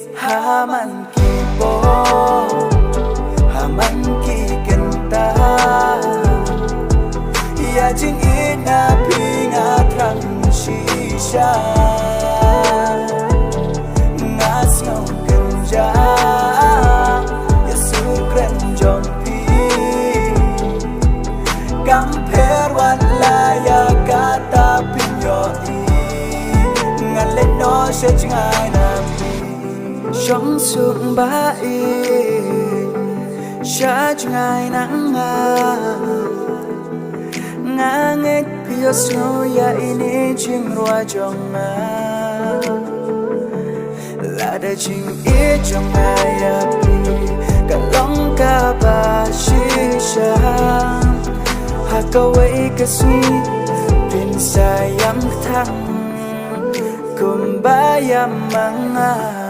Haman kipo, haman kikenta, ya jing ina pinga trang shisha, ngas ngau kenja, ya sukren jong pi, kamper wala ya kata pinyo i, ngale no se jingai na trong sương bãi cha ngày nắng ngã nghếch phía sâu ya ini chim loa trong là đời chim ít trong ngày api cả lòng cả ba shisha hakaway kasi pin sayang thang kumbayang mga